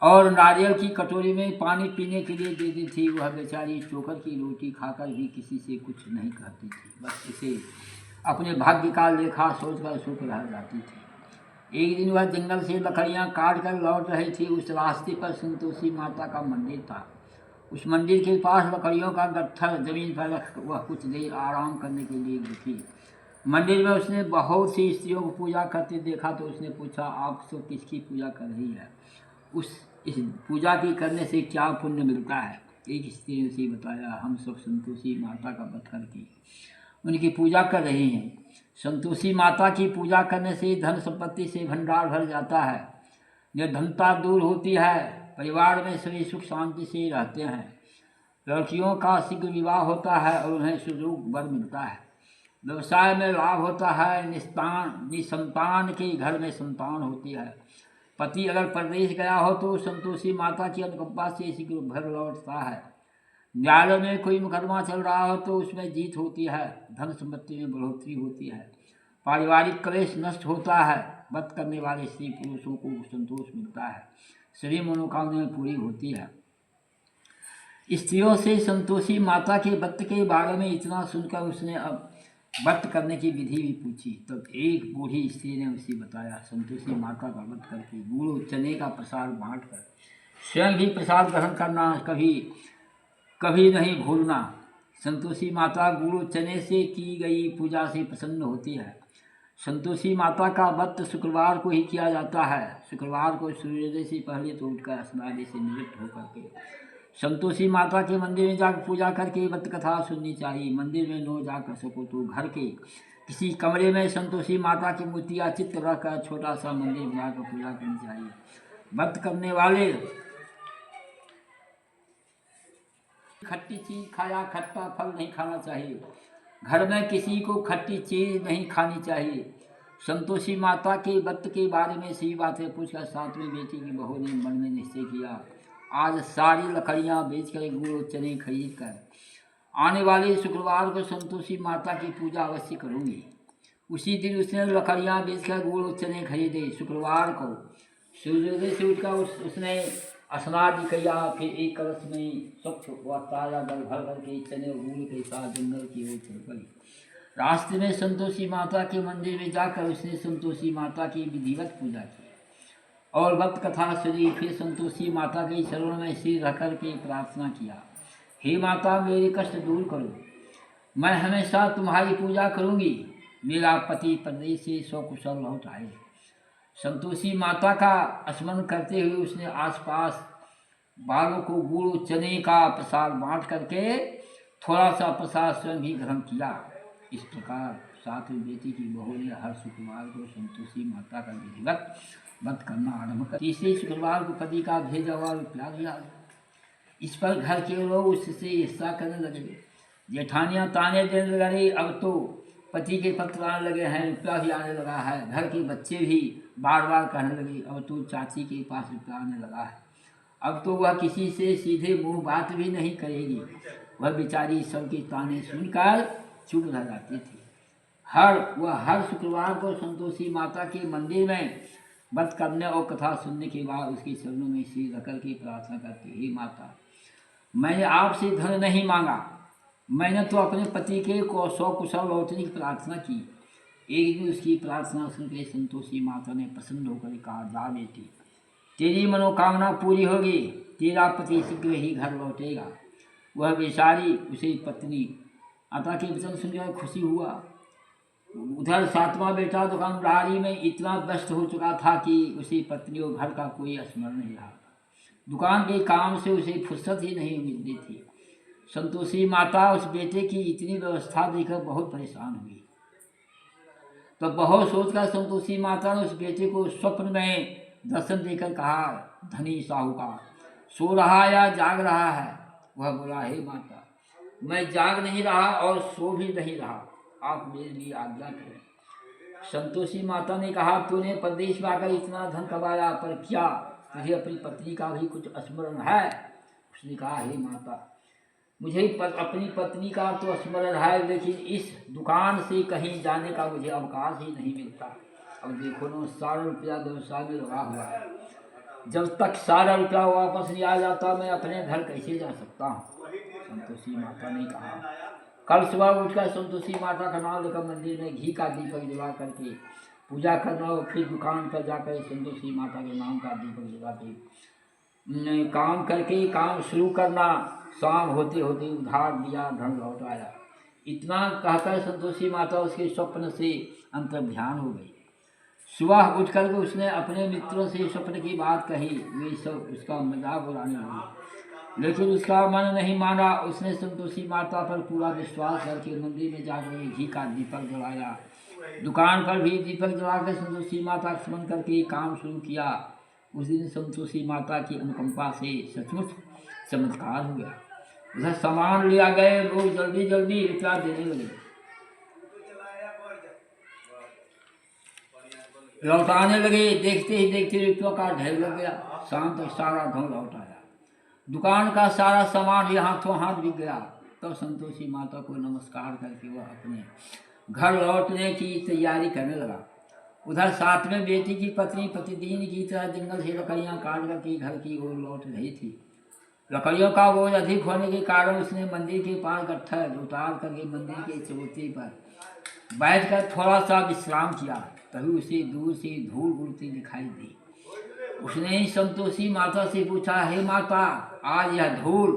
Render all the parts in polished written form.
और नारियल की कटोरी में पानी पीने के लिए दे दी थी। वह बेचारी चोकर की रोटी खाकर भी किसी से कुछ नहीं कहती थी, बस इसे अपने भाग्य का लेखा सोचकर सुख रह जाती थी। एक दिन वह जंगल से लकड़ियाँ काट कर लौट रही थी। उस रास्ते पर संतोषी माता का मंदिर था। उस मंदिर के पास लकड़ियों का गट्ठर जमीन पर रख वह कुछ देर आराम करने के लिए रुकी। मंदिर में उसने बहुत सी स्त्रियों को पूजा करते देखा तो उसने पूछा, आप सब किसकी पूजा कर रही है? इस पूजा की करने से क्या पुण्य मिलता है? एक स्त्री ने उसे बताया, हम सब संतोषी माता का पत्थर की उनकी पूजा कर रही हैं। संतोषी माता की पूजा करने से धन संपत्ति से भंडार भर जाता है, निर्धनता दूर होती है, परिवार में सभी सुख शांति से रहते हैं, लड़कियों का शीघ्र विवाह होता है और उन्हें सुयोग वर मिलता है, व्यवसाय में लाभ होता है, निसंतान के घर में संतान होती है, पति अगर परदेश गया हो तो संतोषी माता की अनुकंपा से शीघ्र घर लौटता है, न्यायालय में कोई मुकदमा चल रहा हो तो उसमें जीत होती है, धन संपत्ति में बढ़ोतरी होती है, पारिवारिक क्लेश नष्ट होता है, व्रत करने वाले स्त्री पुरुषों को संतोष मिलता है, सभी मनोकामनाएं पूरी होती है। स्त्रियों से संतोषी माता के व्रत के बारे में इतना सुनकर उसने अब व्रत करने की विधि भी पूछी। तब एक बूढ़ी स्त्री ने उसे बताया, संतोषी माता का व्रत करके गुड़ चने का प्रसाद बांटकर स्वयं भी प्रसाद ग्रहण करना कभी कभी नहीं भूलना। संतोषी माता गुड़ चने से की गई पूजा से प्रसन्न होती है। संतोषी माता का व्रत शुक्रवार को ही किया जाता है। शुक्रवार को सूर्योदय से पहले तो उठकर स्नान से निवृत्त होकर के संतोषी माता के मंदिर में जाकर पूजा करके व्रत कथा सुननी चाहिए। मंदिर में न जाकर सको तो घर के किसी कमरे में संतोषी माता की मूर्ति या चित्र रखकर छोटा सा मंदिर बनाकर पूजा करनी चाहिए। व्रत करने वाले खट्टी चीज खाया खट्टा फल नहीं खाना चाहिए। घर में किसी को खट्टी चीज नहीं खानी चाहिए। संतोषी माता के व्रत के बारे में सही बातें पूछकर सातवीं बेटी की बहू ने मन में निश्चय किया, आज सारी लकड़ियाँ बेचकर गुड़ चने खरीद कर आने वाले शुक्रवार को संतोषी माता की पूजा अवश्य करूँगी। उसी दिन उसने लकड़ियाँ बेचकर गुड़ चने खरीदे। शुक्रवार को सूर्योदय से उठकर उसने स्नान किया, फिर एक कलश में स्वच्छ व ताजा जल भर करके चने और गुड़ के साथ जंगल की ओर चल पड़ी। रास्ते में संतोषी माता के मंदिर में जाकर उसने संतोषी माता की विधिवत पूजा की और व्रत कथा सुनी। फिर संतोषी माता के चरणों में सिर रख कर के प्रार्थना किया, हे माता मेरे कष्ट दूर करो, मैं हमेशा तुम्हारी पूजा करूँगी, मेरा पति परदेश से सकुशल लौट आए। संतोषी माता का स्मरण करते हुए उसने आसपास बालों को गुड़ चने का प्रसाद बांट करके थोड़ा सा प्रसाद स्वयं भी ग्रहण किया। इस प्रकार सातवीं बेटी की बहू ने हर शुक्रवार को संतोषी माता का विधिवत व्रत करना आरंभ कर। तीसरे शुक्रवार को पति का भेजा हुआ रुपया दिया। इस पर घर के लोग उससे हिस्सा करने लगे। जेठानियाँ ताने देने लगे, अब तो पति के पत्र आने लगे हैं, रुपया भी आने लगा है। घर के बच्चे भी बार बार कहने लगे, अब तो चाची के पास रुपया आने लगा है। अब तो वह किसी से सीधे मुंह बात भी नहीं करेगी। वह बेचारी सबके ताने सुनकर चुप रह जाती थी। हर शुक्रवार को संतोषी माता के मंदिर में व्रत करने और कथा सुनने के बाद उसके चरणों में सिर रख के प्रार्थना करती, हे माता, मैंने आपसे धन नहीं मांगा, मैंने तो अपने पति के सकुशल लौटने की प्रार्थना की। एक दिन उसकी प्रार्थना सुनकर संतोषी माता ने प्रसन्न होकर कहा, जा बेटी, तेरी मनोकामना पूरी होगी, तेरा पति शीघ्र ही घर लौटेगा। वह बेचारी उसे पत्नी माता के वचन सुनकर खुशी हुआ। उधर सातवां बेटा दुकानदारी में इतना व्यस्त हो चुका था कि उसे पत्नी और घर का कोई स्मरण नहीं रहा। दुकान के काम से उसे फुर्सत ही नहीं मिलती थी। संतोषी माता उस बेटे की इतनी व्यवस्था देखकर बहुत परेशान हुई। तो बहुत सोचकर संतोषी माता ने उस बेटे को स्वप्न में दर्शन देकर कहा, धनी साहूकार सो रहा या जाग रहा है? वह बोला, हे माता, मैं जाग नहीं रहा और सो भी नहीं रहा, आप मेरे लिए आज्ञा करें। संतोषी माता ने कहा, तूने प्रदेश में आकर इतना धन कमाया, पर क्या तुझे अपनी पत्नी का भी कुछ स्मरण है? उसने कहा, हे माता, मुझे अपनी पत्नी का तो स्मरण है, लेकिन इस दुकान से कहीं जाने का मुझे अवकाश ही नहीं मिलता। अब देखो ना, सारा रुपया व्यवसाय में लगा हुआ है, जब तक सारा रुपया वापस नहीं आ जाता मैं अपने घर कैसे जा सकता हूँ। संतोषी माता ने कहा। कल सुबह उठकर संतोषी माता का नाम लेकर मंदिर में घी का दीपक जला करके पूजा करना और फिर दुकान पर जाकर संतोषी माता के नाम का दीपक जला के काम करके काम शुरू करना। शाम होते होते उधार दिया धन लौट आया। इतना कहकर संतोषी माता उसके स्वप्न से अंतर्ध्यान हो गई। सुबह उठकर के उसने अपने मित्रों से स्वप्न की बात कही। वे सब उसका मजाक उड़ाने लगे, लेकिन उसका मन नहीं माना। उसने संतोषी माता पर पूरा विश्वास करके मंदिर में जाकर घी का दीपक जलाया। दुकान पर भी दीपक जलाकर संतोषी माता का स्मरण करके काम शुरू किया। उस दिन संतोषी माता की अनुकंपा से सचमुच चमत्कार हो गया। उधर सामान लिया गए, लोग जल्दी जल्दी रुपया देने लगे, लौटाने लगे। देखते ही देखते रुपयों का ढेर लग गया। शाम तक सारा धन लौट आया। दुकान का सारा सामान यहाँ हाथों हाथ बिक गया। तो संतोषी माता को नमस्कार करके वह अपने घर लौटने की तैयारी करने लगा। उधर साथ में बेटी की पत्नी प्रतिदिन की तरह जंगल से लकड़ियाँ काट करके घर की ओर लौट रही थी। लकड़ियों का बोझ अधिक होने के कारण उसने मंदिर के पास गट्ठर उतार करके मंदिर के चबूतरे पर बैठकर थोड़ा सा विश्राम किया। तभी उसे दूर से धूल उड़ती दिखाई दी। उसने संतोषी माता से पूछा, हे माता, आज यह धूल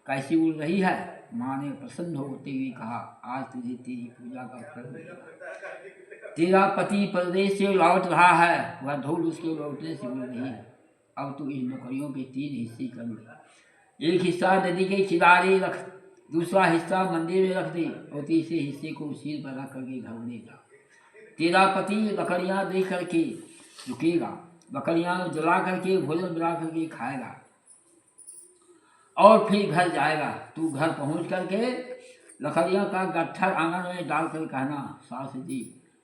कैसी उड़ रही है? माँ ने प्रसन्न होते हुए कहा, आज तुझे तेरी पूजा का फल मिलेगा। तेरा पति परदेश से लौट रहा है, वह धूल उसके लौटने से उड़ रही है। अब तू इन लकड़ियों के 3 हिस्से कर ले। एक हिस्सा नदी के किनारे रख, दूसरा हिस्सा मंदिर में रख दे और तीसरे हिस्से को सिर पर रख करके घर ले जा। तेरा पति लकड़ियाँ दे करके रुकेगा, लकड़ियाँ जला करके भोजन बना करके खाएगा और फिर घर जाएगा। तू घर पहुँच करके लकड़ियों का गट्ठर आंगन में डाल कर कहना, सास जी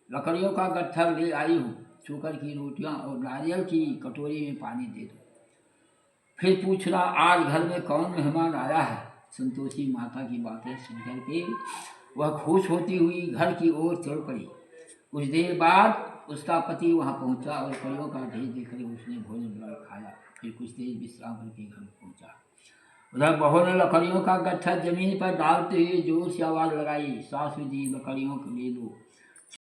लकड़ियों का गट्ठर ले आई हूँ, चोकर की रोटियाँ और नारियल की कटोरी में पानी दे दो। फिर पूछना, आज घर में कौन मेहमान आया है? संतोषी माता की बातें सुनकर के वह खुश होती हुई घर की ओर चल पड़ी। कुछ देर बाद उसका पति वहाँ पहुँचा और लकड़ियों का ढेर देखकर उसने भोजन बना खाया। फिर कुछ देर विश्राम करके घर पहुँचा। उधर बहू ने लकड़ियों का गट्ठर जमीन पर डालते हुए जोर से आवाज़ लगाई, सासू जी लकड़ियों को ले लो।